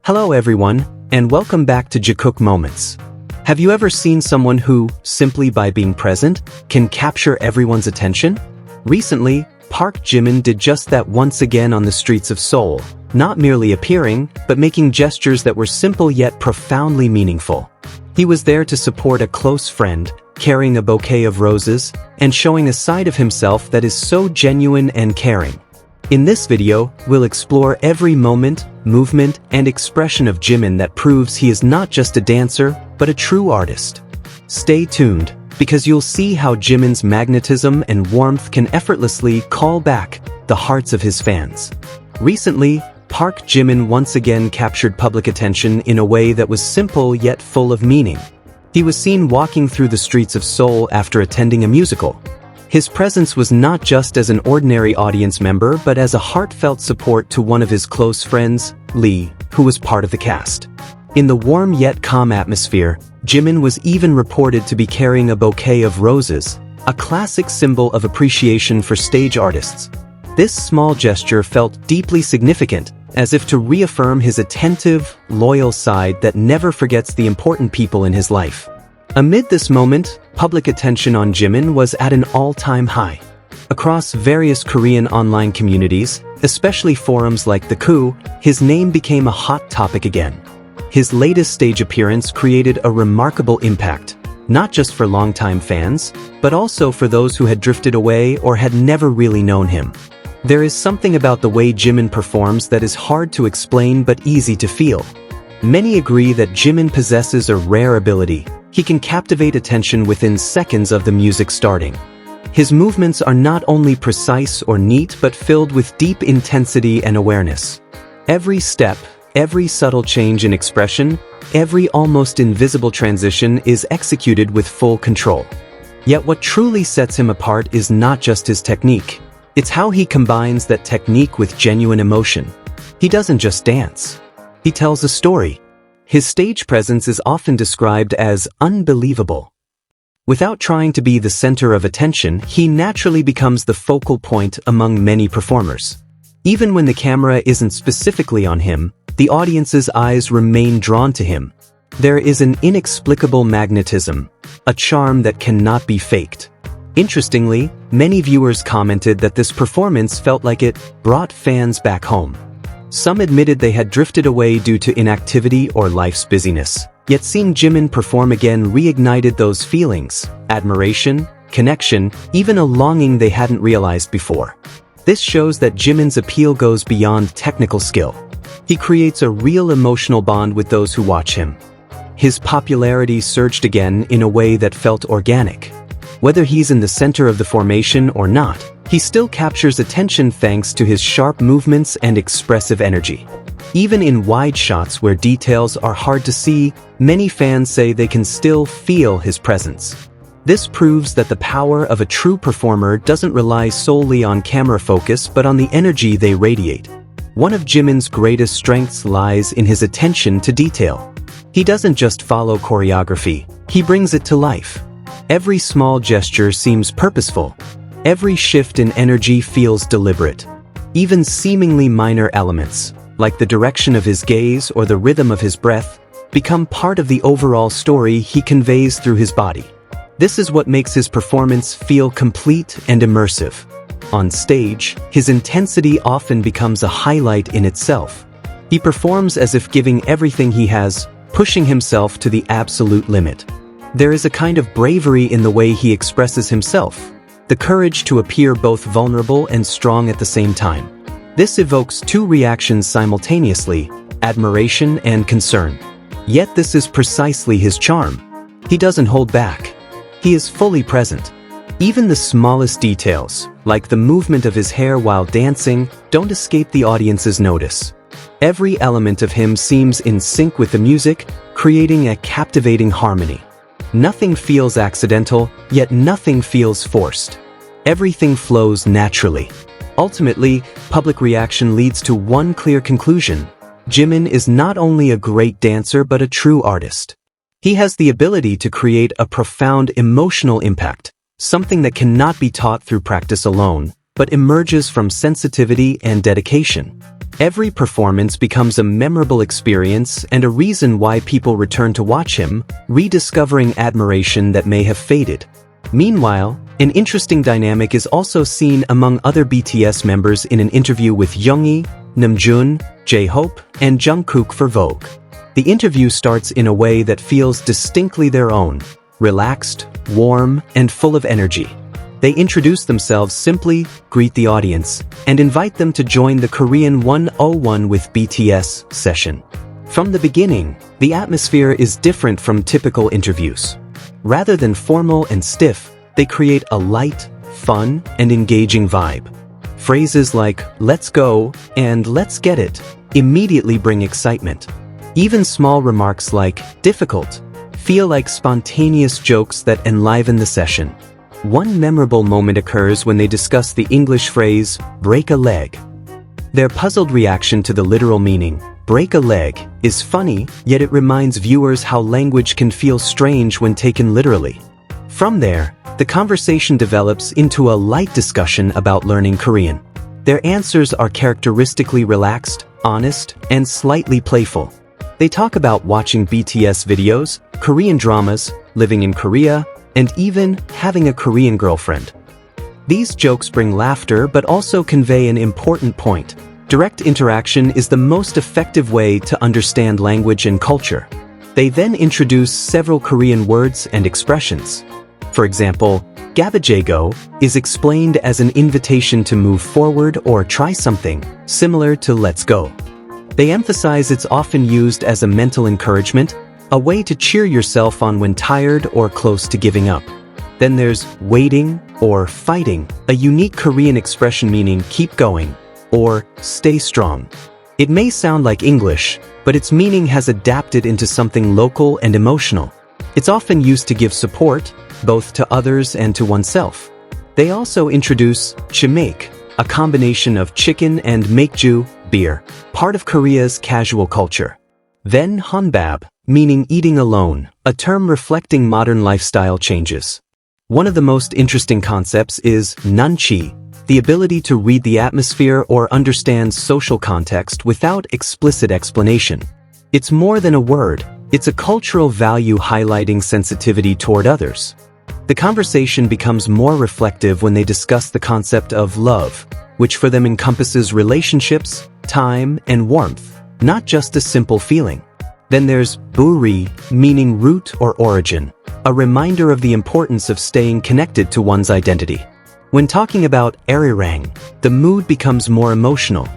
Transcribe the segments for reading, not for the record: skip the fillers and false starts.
Hello everyone, and welcome back to Jikook Moments. Have you ever seen someone who, simply by being present, can capture everyone's attention? Recently, Park Jimin did just that once again on the streets of Seoul, not merely appearing, but making gestures that were simple yet profoundly meaningful. He was there to support a close friend, carrying a bouquet of roses, and showing a side of himself that is so genuine and caring. In this video, we'll explore every moment, movement, and expression of Jimin that proves he is not just a dancer, but a true artist. Stay tuned, because you'll see how Jimin's magnetism and warmth can effortlessly call back the hearts of his fans. Recently, Park Jimin once again captured public attention in a way that was simple yet full of meaning. He was seen walking through the streets of Seoul after attending a musical. His presence was not just as an ordinary audience member but as a heartfelt support to one of his close friends, Lee, who was part of the cast. In the warm yet calm atmosphere, Jimin was even reported to be carrying a bouquet of roses, a classic symbol of appreciation for stage artists. This small gesture felt deeply significant, as if to reaffirm his attentive, loyal side that never forgets the important people in his life. Amid this moment, public attention on Jimin was at an all-time high. Across various Korean online communities, especially forums like the Coup, his name became a hot topic again. His latest stage appearance created a remarkable impact, not just for longtime fans, but also for those who had drifted away or had never really known him. There is something about the way Jimin performs that is hard to explain but easy to feel. Many agree that Jimin possesses a rare ability. He can captivate attention within seconds of the music starting. His movements are not only precise or neat but filled with deep intensity and awareness. Every step, every subtle change in expression, every almost invisible transition is executed with full control. Yet what truly sets him apart is not just his technique. It's how he combines that technique with genuine emotion. He doesn't just dance. He tells a story. His stage presence is often described as unbelievable. Without trying to be the center of attention, he naturally becomes the focal point among many performers. Even when the camera isn't specifically on him, the audience's eyes remain drawn to him. There is an inexplicable magnetism, a charm that cannot be faked. Interestingly, many viewers commented that this performance felt like it brought fans back home. Some admitted they had drifted away due to inactivity or life's busyness, yet seeing Jimin perform again reignited those feelings, admiration, connection, even a longing they hadn't realized before. This shows that Jimin's appeal goes beyond technical skill. He creates a real emotional bond with those who watch him. His popularity surged again in a way that felt organic. Whether he's in the center of the formation or not, he still captures attention thanks to his sharp movements and expressive energy. Even in wide shots where details are hard to see, many fans say they can still feel his presence. This proves that the power of a true performer doesn't rely solely on camera focus but on the energy they radiate. One of Jimin's greatest strengths lies in his attention to detail. He doesn't just follow choreography, he brings it to life. Every small gesture seems purposeful. Every shift in energy feels deliberate. Even seemingly minor elements, like the direction of his gaze or the rhythm of his breath, become part of the overall story he conveys through his body. This is what makes his performance feel complete and immersive. On stage, his intensity often becomes a highlight in itself. He performs as if giving everything he has, pushing himself to the absolute limit. There is a kind of bravery in the way he expresses himself, the courage to appear both vulnerable and strong at the same time. This evokes two reactions simultaneously, admiration and concern. Yet this is precisely his charm. He doesn't hold back. He is fully present. Even the smallest details, like the movement of his hair while dancing, don't escape the audience's notice. Every element of him seems in sync with the music, creating a captivating harmony. Nothing feels accidental, yet nothing feels forced. Everything flows naturally. Ultimately, public reaction leads to one clear conclusion. Jimin is not only a great dancer but a true artist. He has the ability to create a profound emotional impact, something that cannot be taught through practice alone, but emerges from sensitivity and dedication. Every performance becomes a memorable experience and a reason why people return to watch him, rediscovering admiration that may have faded. Meanwhile, an interesting dynamic is also seen among other BTS members in an interview with Yoongi, Namjoon, J-Hope, and Jungkook for Vogue. The interview starts in a way that feels distinctly their own, relaxed, warm, and full of energy. They introduce themselves simply, greet the audience, and invite them to join the Korean 101 with BTS session. From the beginning, the atmosphere is different from typical interviews. Rather than formal and stiff, they create a light, fun, and engaging vibe. Phrases like, "Let's go," and "Let's get it," immediately bring excitement. Even small remarks like, "difficult," feel like spontaneous jokes that enliven the session. One memorable moment occurs when they discuss the English phrase, "break a leg." Their puzzled reaction to the literal meaning, "break a leg," is funny, yet it reminds viewers how language can feel strange when taken literally. From there, the conversation develops into a light discussion about learning Korean. Their answers are characteristically relaxed, honest, and slightly playful. They talk about watching BTS videos, Korean dramas, living in Korea, and even having a Korean girlfriend. These jokes bring laughter but also convey an important point. Direct interaction is the most effective way to understand language and culture. They then introduce several Korean words and expressions. For example, "gabajago" is explained as an invitation to move forward or try something, similar to "let's go." They emphasize it's often used as a mental encouragement, a way to cheer yourself on when tired or close to giving up. Then there's "waiting" or "fighting," a unique Korean expression meaning "keep going" or "stay strong." It may sound like English, but its meaning has adapted into something local and emotional. It's often used to give support, both to others and to oneself. They also introduce chimaek, a combination of chicken and maekju, beer, part of Korea's casual culture. Then honbab, meaning eating alone, a term reflecting modern lifestyle changes. One of the most interesting concepts is nanchi, the ability to read the atmosphere or understand social context without explicit explanation. It's more than a word, it's a cultural value highlighting sensitivity toward others. The conversation becomes more reflective when they discuss the concept of love, which for them encompasses relationships, time, and warmth, not just a simple feeling. Then there's buri, meaning root or origin, a reminder of the importance of staying connected to one's identity. When talking about arirang, the mood becomes more emotional.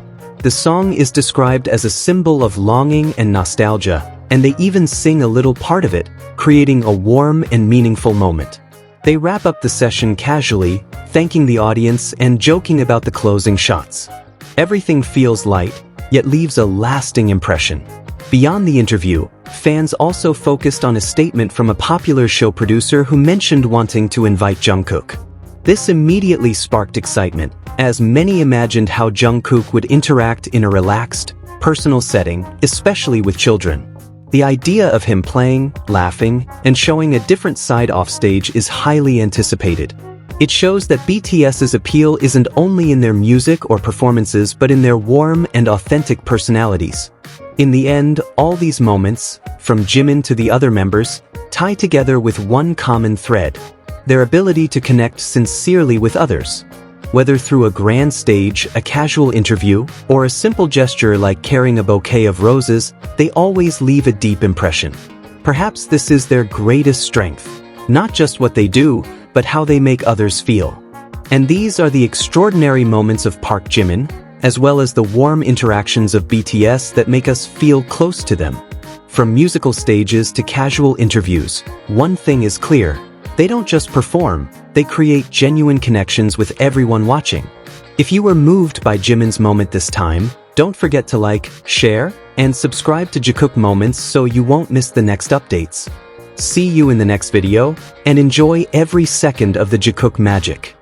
The song is described as a symbol of longing and nostalgia, and they even sing a little part of it, creating a warm and meaningful moment. They wrap up the session casually, thanking the audience and joking about the closing shots. Everything feels light, yet leaves a lasting impression. Beyond the interview, fans also focused on a statement from a popular show producer who mentioned wanting to invite Jungkook. This immediately sparked excitement, as many imagined how Jungkook would interact in a relaxed, personal setting, especially with children. The idea of him playing, laughing, and showing a different side offstage is highly anticipated. It shows that BTS's appeal isn't only in their music or performances but in their warm and authentic personalities. In the end, all these moments, from Jimin to the other members, tie together with one common thread: their ability to connect sincerely with others. Whether through a grand stage, a casual interview, or a simple gesture like carrying a bouquet of roses, they always leave a deep impression. Perhaps this is their greatest strength, not just what they do, but how they make others feel. And these are the extraordinary moments of Park Jimin, as well as the warm interactions of BTS that make us feel close to them. From musical stages to casual interviews, one thing is clear: they don't just perform, they create genuine connections with everyone watching. If you were moved by Jimin's moment this time, don't forget to like, share, and subscribe to Jikook Moments so you won't miss the next updates. See you in the next video, and enjoy every second of the Jikook magic.